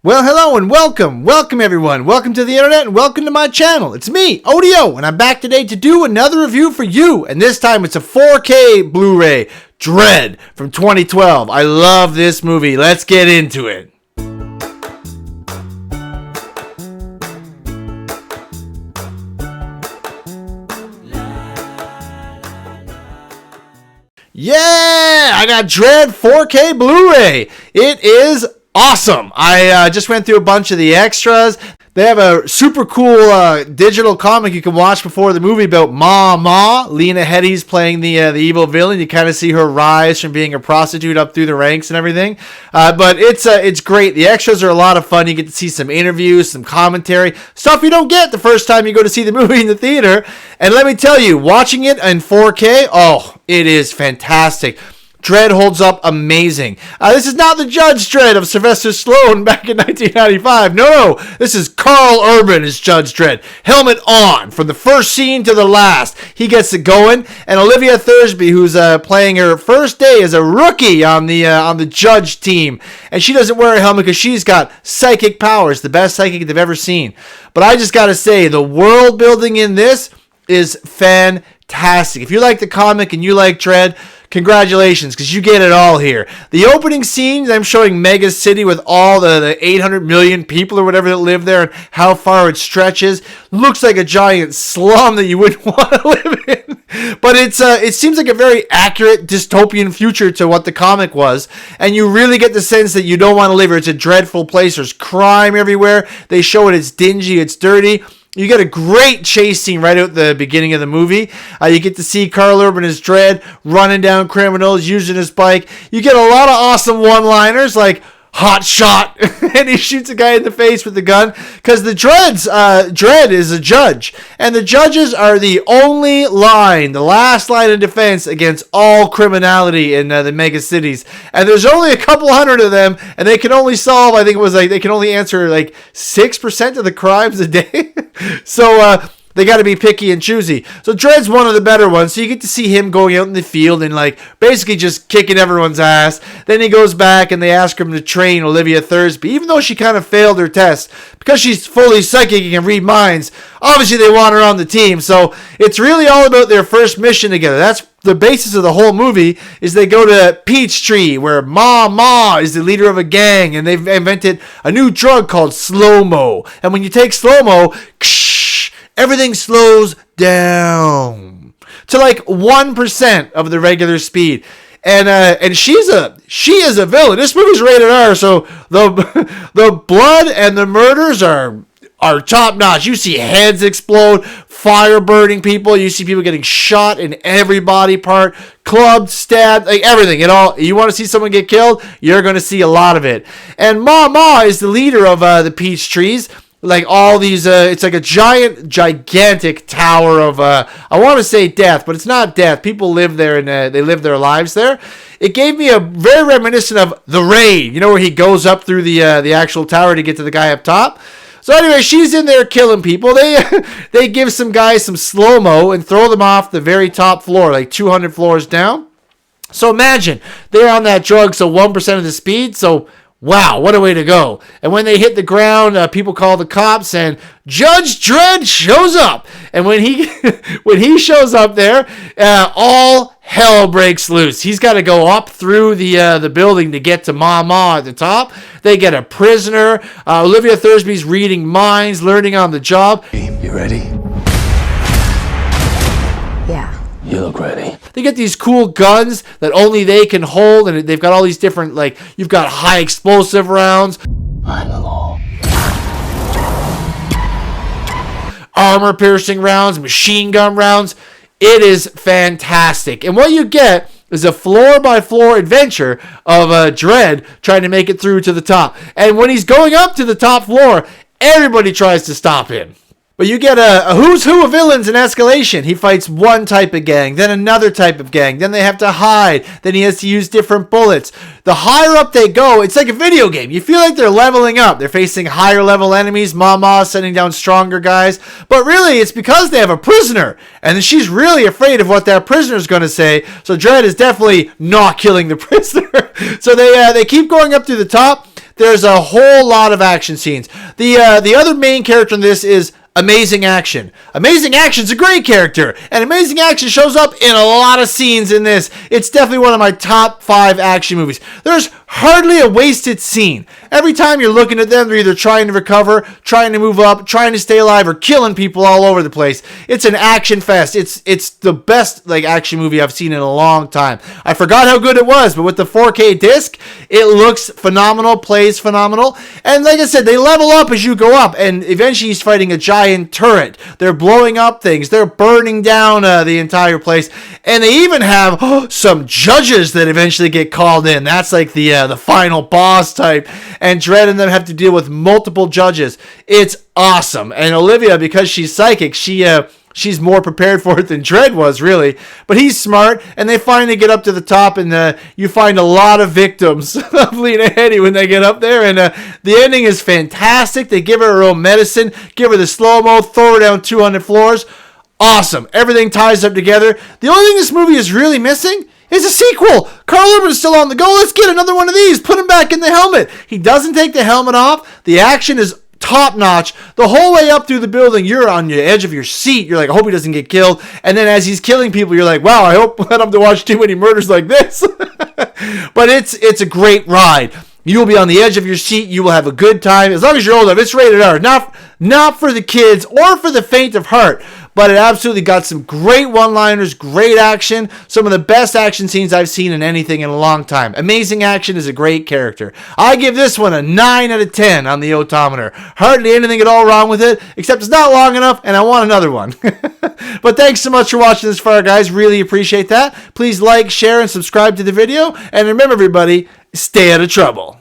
Well, hello and welcome. Welcome, everyone. Welcome to the internet and welcome to my channel. It's me, Odio, and I'm back today to do another review for you. And this time it's a 4K Blu Ray, Dredd from 2012. I love this movie. Let's get into it. Yeah, I got Dredd 4K Blu Ray. It is awesome. I just went through a bunch of the extras. They have a super cool digital comic you can watch before the movie about Ma. Lena Headey's playing the evil villain. You kind of see her rise from being a prostitute up through the ranks and everything. But it's great. The extras are a lot of fun. You get to see some interviews, some commentary, stuff you don't get the first time you go to see the movie in the theater. And let me tell you, watching it in 4K, oh, it is fantastic. Dredd holds up amazing. This is not the Judge Dredd of Sylvester Stallone back in 1995. No, this is Karl Urban as Judge Dredd. Helmet on from the first scene to the last. He gets it going. And Olivia Thursby, who's playing her first day as a rookie on the Judge team, and she doesn't wear a helmet because she's got psychic powers, the best psychic they've ever seen. But I just gotta say, the world building in this is fantastic. If you like the comic and you like Dredd, congratulations, because you get it all here. The opening scene, I'm showing Mega City with all the 800 million people or whatever that live there and how far it stretches. Looks like a giant slum that you wouldn't want to live in. But it seems like a very accurate dystopian future to what the comic was. And you really get the sense that you don't want to live here. It's a dreadful place. There's crime everywhere. They show it. It's dingy. It's dirty. You get a great chase scene right out the beginning of the movie. You get to see Karl Urban as Dredd running down criminals, using his bike. You get a lot of awesome one-liners like hot shot, and he shoots a guy in the face with the gun. Because the Dredd is a judge, and the judges are the only line, the last line of defense against all criminality in the mega cities. And there's only a couple hundred of them, and they can only solve, I think it was like, they can only answer like 6% of the crimes a day. So, they got to be picky and choosy. So Dredd's one of the better ones. So you get to see him going out in the field and like basically just kicking everyone's ass. Then he goes back and they ask him to train Olivia Thursby, even though she kind of failed her test because she's fully psychic and can read minds. Obviously they want her on the team. So it's really all about their first mission together. That's the basis of the whole movie. Is they go to Peachtree where Ma is the leader of a gang, and they've invented a new drug called slow-mo. And when you take slow-mo, everything slows down to like 1% of the regular speed. And she is a villain. This movie's rated R, so the blood and the murders are top notch. You see heads explode, fire burning people. You see people getting shot in every body part, clubbed, stabbed, like everything. You want to see someone get killed? You're going to see a lot of it. And Ma is the leader of the Peach Trees. Like all these, it's like a gigantic tower of, I want to say death, but it's not death. People live there and they live their lives there. It gave me a very reminiscent of The Raid, you know, where he goes up through the actual tower to get to the guy up top. So anyway, she's in there killing people. They give some guys some slow-mo and throw them off the very top floor, like 200 floors down. So imagine, they're on that drug, so 1% of the speed, so wow, what a way to go. And when they hit the ground, people call the cops, and Judge Dredd shows up. And when he shows up there, all hell breaks loose. He's got to go up through the building to get to Ma at the top. They get a prisoner. Olivia Thursby's reading minds, learning on the job. You ready? Yeah. You look ready. They get these cool guns that only they can hold, and they've got all these different, like, you've got high explosive rounds, I'm the law. armor piercing rounds, machine gun rounds. It is fantastic. And what you get is a floor-by-floor adventure of Dredd trying to make it through to the top. And when he's going up to the top floor, everybody tries to stop him. But you get a who's who of villains in escalation. He fights one type of gang, then another type of gang. Then they have to hide. Then he has to use different bullets. The higher up they go, it's like a video game. You feel like they're leveling up. They're facing higher level enemies. Ma sending down stronger guys. But really, it's because they have a prisoner. And she's really afraid of what that prisoner's going to say. So Dredd is definitely not killing the prisoner. So they keep going up to the top. There's a whole lot of action scenes. The other main character in this is Amazing Action. Amazing Action's a great character, and Amazing Action shows up in a lot of scenes in this. It's definitely one of my top 5 action movies. There's hardly a wasted scene. Every time you're looking at them, they're either trying to recover, trying to move up, trying to stay alive, or killing people all over the place. It's an action fest. It's the best action movie I've seen in a long time. I forgot how good it was, but with the 4K disc, it looks phenomenal, plays phenomenal, and like I said, they level up as you go up, and eventually he's fighting a giant turret. They're blowing up things. They're burning down the entire place, and they even have some judges that eventually get called in. That's like the final boss type, and Dredd and them have to deal with multiple judges. It's awesome. And Olivia, because she's psychic, she's more prepared for it than Dredd was, really. But he's smart, and they finally get up to the top, and you find a lot of victims of Lena Headey when they get up there, and the ending is fantastic. They give her own medicine, give her the slow-mo, throw her down 200 floors. Awesome. Everything ties up together. The only thing this movie is really missing is a sequel. Carl Urban's still on the go. Let's get another one of these. Put him back in the helmet. He doesn't take the helmet off. The action is top notch. The whole way up through the building, you're on the edge of your seat. You're like, I hope he doesn't get killed. And then as he's killing people, you're like, wow, I hope I don't have to watch too many murders like this. But it's a great ride. You will be on the edge of your seat. You will have a good time. As long as you're old enough, it's rated R. Not for the kids or for the faint of heart. But it absolutely got some great one-liners, great action, some of the best action scenes I've seen in anything in a long time. Amazing Action is a great character. I give this one a 9 out of 10 on the odometer. Hardly anything at all wrong with it, except it's not long enough, and I want another one. But thanks so much for watching this far, guys. Really appreciate that. Please like, share, and subscribe to the video. And remember, everybody, stay out of trouble.